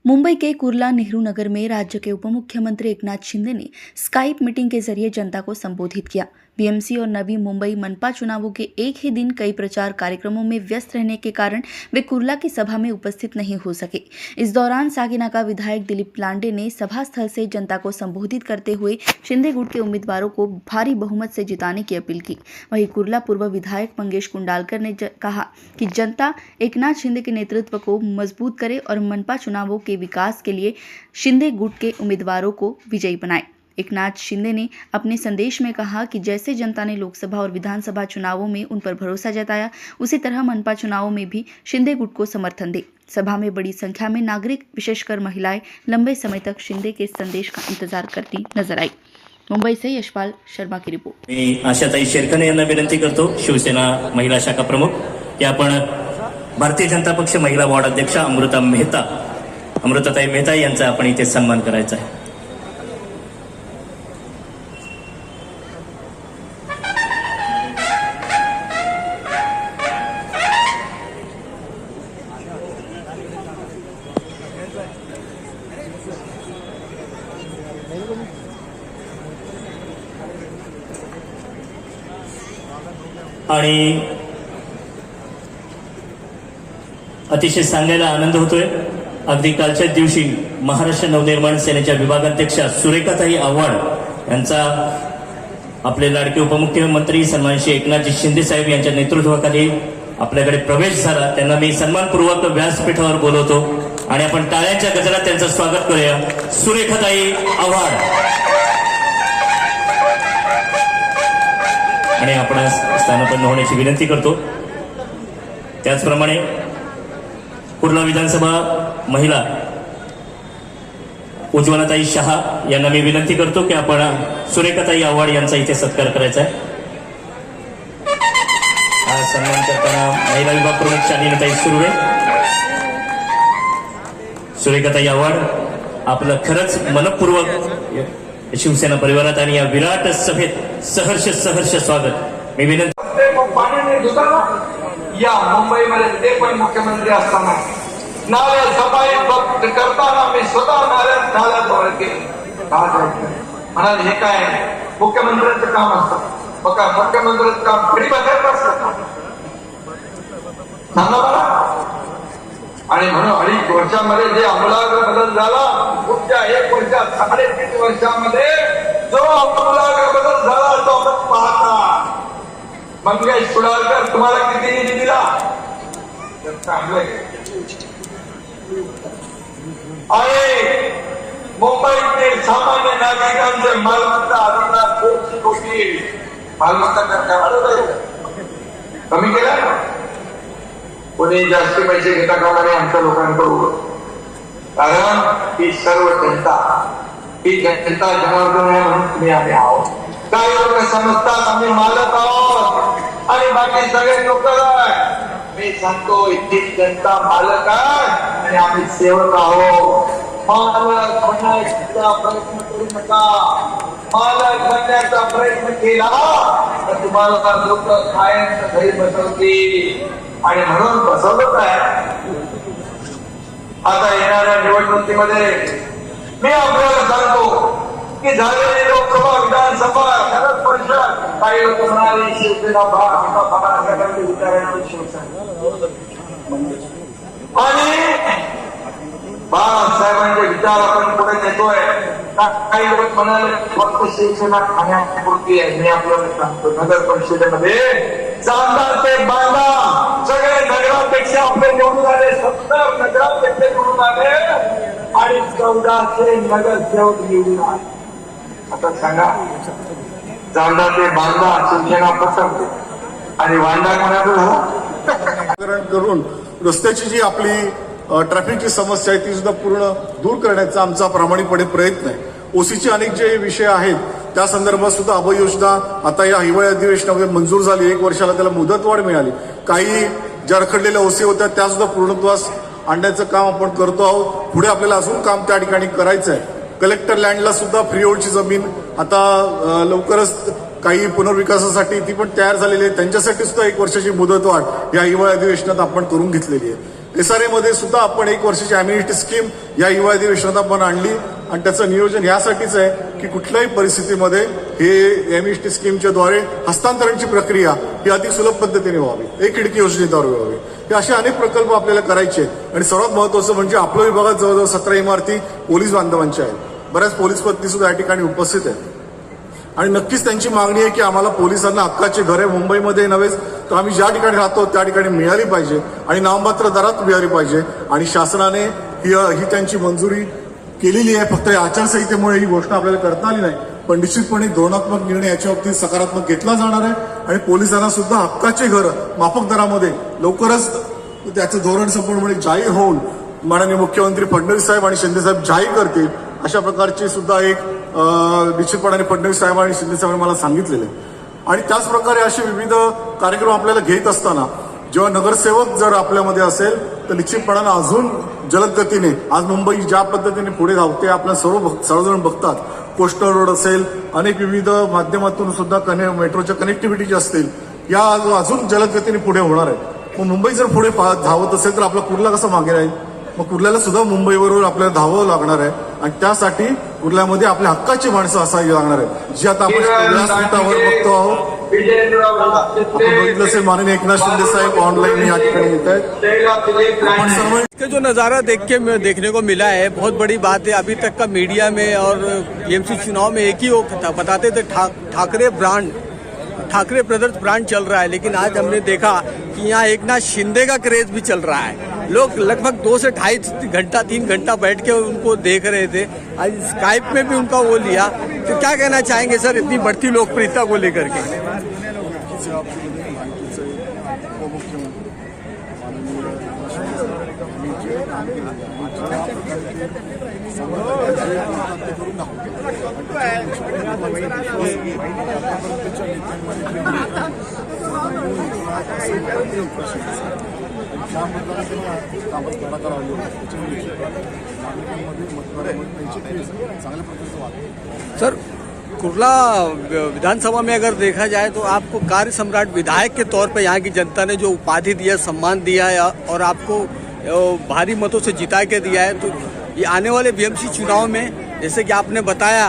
मुंबई के कुर्ला नेहरू नगर में राज्य के उप मुख्यमंत्री एकनाथ शिंदे ने स्काइप मीटिंग के जरिए जनता को संबोधित किया। बीएमसी और नवी मुंबई मनपा चुनावों के एक ही दिन कई प्रचार कार्यक्रमों में व्यस्त रहने के कारण वे कुर्ला की सभा में उपस्थित नहीं हो सके। इस दौरान सागिनाका विधायक दिलीप लांडे ने सभा स्थल से जनता को संबोधित करते हुए शिंदे गुट के उम्मीदवारों को भारी बहुमत से जिताने की अपील की। वहीं कुर्ला पूर्व विधायक मंगेश कुंडालकर ने कहा कि जनता एकनाथ शिंदे के नेतृत्व को मजबूत करे और मनपा चुनावों के विकास के लिए शिंदे गुट के उम्मीदवारों को विजयी बनाए। एकनाथ शिंदे ने अपने संदेश में कहा कि जैसे जनता ने लोकसभा और विधानसभा चुनावों में उन पर भरोसा जताया, उसी तरह मनपा चुनावों में भी शिंदे गुट को समर्थन दे। सभा में बड़ी संख्या में नागरिक, विशेषकर महिलाएं, लंबे समय तक शिंदे के संदेश का इंतजार करती नजर आई। मुंबई से यशपाल शर्मा की रिपोर्ट। मी आशाताई शेरकणे यांना विनंती करतो, शिवसेना महिला शाखा प्रमुख, की आपण भारतीय जनता पक्ष महिला वार्ड अध्यक्षा अमृताताई मेहता यांचा आपण इथे सन्मान करायचा आहे। आणि अतिशय सांगायला आनंद होतोय, अगदी कालच्या दिवशी महाराष्ट्र नवनिर्माण सेनेच्या विभागाध्यक्षा सुरेखाताई आव्हाड यांचा आपले लाडके उपमुख्यमंत्री सन्मानश्री एकनाथजी शिंदे साहेब यांच्या नेतृत्वाखाली आपल्याकडे प्रवेश झाला। त्यांना मी सन्मानपूर्वक व्यासपीठावर बोलवतो आणि आपण टाळ्यांच्या गजरात त्यांचं स्वागत करूया। सुरेखाताई आव्हाड आणि आपण स्थानापन्न होण्याची विनंती करतो। त्याचप्रमाणे कुर्ला विधानसभा महिला उज्ज्वलाताई शहा यांना मी विनंती करतो की आपण सुरेखाताई आव्हाड यांचा इथे सत्कार करायचा आहे। हा सन्मान करताना महिला विभाग प्रमुख शालिनीताई सुर्वे, सुरेखाताई आव्हाड, आपलं खरंच मनपूर्वक शिवसेना परिवारात आणि या विराट सभेत सहर्ष स्वागत। मी विनंती या मुंबईमध्ये ते पण मुख्यमंत्री असताना नाल्या सफाई करताना मी स्वतः नाल्यात केले। म्हणाले हे काय मुख्यमंत्र्यांचं काम असतं, बघा मुख्यमंत्र्यांचं काम घडी बसायचं असतं, सांगा मला। आणि म्हणून 2.5 वर्षामध्ये जे आमूलाग्र बदल झाला, पुढच्या 1 वर्षात 3.5 वर्षामध्ये जो आमूलाग्र बदल झाला तो आपण पाहता। मंगेश कुडालकर तुम्हाला किती निधी दिला? आणि मुंबईतील सामान्य नागरिकांचे मालमत्ता अधिकार 200 कोटी मालमत्ता कमी केला। कोणी जास्त पैसे घेता कामा नये आमच्या लोकांकडून, कारण ही सर्व जनता जनार्दन आहे म्हणून तुम्ही आम्ही आहोत। काही लोक समजतात आम्ही मालक आहोत आणि बाकी सगळे लोक आहे। मी सांगतो इतकी जनता मालक आहे आणि आम्ही सेवक आहोत। मालक बनण्याचा प्रयत्न करू नका, मालक बनण्याचा प्रयत्न केला तर तुम्हाला लोक कायम घरी बसवतील आणि म्हणून बसवत आहे। आता येणाऱ्या निवडणुकीमध्ये मी आपल्याला सांगतो की झालेली लोकसभा विधानसभा खरंच परिषद काही लोक म्हणाले शिवसेना आणि बाळासाहेबांचे विचार आपण पुढे नेतोय। काही लोक म्हणाले फक्त शिवसेना खाण्यापुरती आहे। मी आपल्याला सांगतो नगर परिषदेमध्ये चांदा ते बांदा सगळे नगराध्यक्ष आपले निवडून आले, 70 नगराध्यक्ष निवडून आले आणि 1400 नगरसेवक निवडून आले। आता सांगा, चांदा ते बांदा शिवसेना पसंत आणि वांदा कोणाचं झाला? करून रस्त्याची जी आपली ट्रॅफिकची समस्या आहे ती सुद्धा पूर्ण दूर करण्याचा आमचा प्रामाणिकपणे प्रयत्न आहे। ओसीचे अनेक जे विषय आहेत त्या संदर्भात सुद्धा अभय योजना आता या हिवाळी अधिवेशनामध्ये मंजूर झाली। 1 वर्षाला त्याला मुदतवाढ मिळाली। काही ज्या रखडलेल्या ओसी होत्या त्या सुद्धा पूर्णत्वास आणण्याचं काम आपण करतो आहोत। पुढे आपल्याला अजून काम त्या ठिकाणी करायचं आहे। कलेक्टर लँडला सुद्धा फ्री होल्डची जमीन आता लवकरच काही पुनर्विकासासाठी ती पण तयार झालेली आहे, त्यांच्यासाठी सुद्धा 1 वर्षाची मुदतवाढ या हिवाळी अधिवेशनात आपण करून घेतलेली आहे। SRA मध्ये सुद्धा आपण 1 वर्षाची अम्युनिटी स्कीम या युवा अधिवेशनात आपण आणली आणि त्याचं नियोजन यासाठीच आहे की कुठल्याही परिस्थितीमध्ये हे एमएसटी स्कीमच्या द्वारे हस्तांतरणाची प्रक्रिया ही अति सुलभ पद्धतीने व्हावी, एक खिडकी योजनेद्वारे व्हावी. हे असे अनेक प्रकल्प आपल्याला करायचे आहेत. आणि सर्वात महत्वाचं म्हणजे आपल्या विभागात जवळजवळ 17 इमारती पोलीस बांधवांच्या आहेत. बऱ्याच पोलीस पत्नी सुद्धा या ठिकाणी उपस्थित आहेत आणि नक्कीच त्यांची मागणी आहे की आम्हाला पोलिसांना हक्काची घरे मुंबईमध्ये नव्हे तर आम्ही ज्या ठिकाणी राहतो त्या ठिकाणी मिळाली पाहिजे आणि नाममात्र दरात मिळाली पाहिजे. आणि शासनाने ही त्यांची मंजुरी केलेली आहे. फक्त या आचारसंहितेमुळे ही गोष्ट आपल्याला करता आली नाही, पण निश्चितपणे धोरणात्मक निर्णय याच्या बाबतीत सकारात्मक घेतला जाणार आहे आणि पोलिसांना सुद्धा हक्काचे घर माफक दरामध्ये लवकरच त्याचं धोरण संपूर्णपणे जाहीर होऊन माननीय मुख्यमंत्री फडणवीस साहेब आणि शिंदे साहेब जाहीर करतील अशा प्रकारची सुद्धा एक निश्चितपणाने फडणवीस साहेब आणि शिंदे साहेबांनी मला सांगितलेले. आणि त्याच प्रकारे असे विविध कार्यक्रम आपल्याला घेत असताना जेव्हा नगरसेवक जर आपल्यामध्ये असेल तर निश्चितपणानं अजून जलद गतीने आज मुंबई ज्या पद्धतीने पुढे धावते आपल्या सर्वजण बघतात. कोस्टल रोड असेल, अनेक विविध माध्यमातून सुद्धा मेट्रोच्या कनेक्टिव्हिटी असतील, या अजून जलद गतीने पुढे होणार आहे. मग मुंबई जर पुढे धावत असेल तर आपला कुर्ला कसा मागे राहील? मग कुर्ल्याला सुद्धा मुंबईबरोबर आपल्याला धावावं लागणार आहे आणि त्यासाठी कुर्ल्यामध्ये आपल्या हक्काची माणसं असावी लागणार आहे, जी आता आपण व्यासपीठावर बघतो आहोत. आपण बघितलं असेल माननीय एकनाथ शिंदे साहेब ऑनलाईन या ठिकाणी येत आहेत. आपण सर्व इसका जो नज़ारा देखने को मिला है बहुत बड़ी बात है. अभी तक का मीडिया में और बीएमसी चुनाव में एक ही वो बताते थे ठाकरे ब्रदर्स ब्रांड चल रहा है, लेकिन आज हमने देखा कि यहाँ एकनाथ शिंदे का क्रेज भी चल रहा है. लोग लगभग 2 से 2.5 घंटा 3 घंटा बैठ के उनको देख रहे थे. आज स्काइप में भी उनका वो लिया. तो क्या कहना चाहेंगे सर इतनी बढ़ती लोकप्रियता को लेकर के? सर कुर्ला विधानसभा में अगर देखा जाए तो आपको कार्य सम्राट विधायक के तौर पे यहाँ की जनता ने जो उपाधि दिया, सम्मान दिया है और आपको भारी मतों से जिता के दिया है, तो ये आने वाले बीएमसी चुनाव में जैसे कि आपने बताया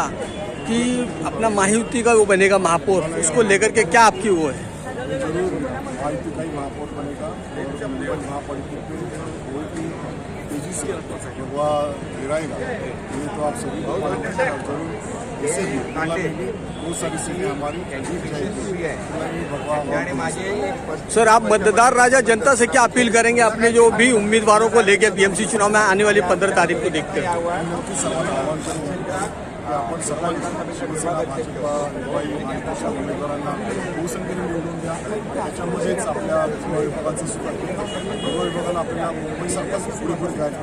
कि अपना महायुति का वो बनेगा महापौर, उसको लेकर के क्या आपकी वो है? महायुति का ही महापौर बनेगा और महापालिका तेजी से हुआ गिराएगा, ये तो आप सभी जरूर. इससे भी बहुत सारी सीटें हमारी सर आप मतदार राजा जनता से क्या अपील करेंगे अपने जो भी उम्मीदवारों को लेकर बीएमसी चुनाव में आने वाली 15 तारीख को देखते हैं? आपण सर्वांनी शिवसेना, भाजपा, युवाई महाराष्ट्राच्या उमेदवारांना बहुसंख्येने निवडून द्या. त्याच्यामध्येच आपल्या युवा विभागाचं सुद्धा युवा विभागाला आपल्याला मुंबईसारखाच पुढे जायचं.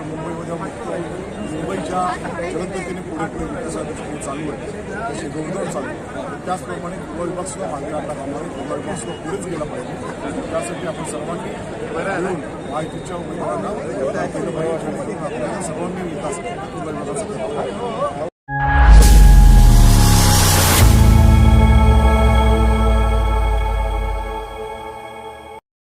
मुंबईच्या जलदगतीने पुढे विकासासाठी चालू आहे, तशी जोरदार चालू आहे. त्याचप्रमाणे युवा विभाग सुद्धा मागे आणला कामाने युवा विभाग सुद्धा पुढेच गेला पाहिजे. त्यासाठी आपण सर्वांनी मिळून माहितीच्या उमेदवारांना केलं पाहिजे. आपल्याला सर्वांनी विकास युवा विभागाचा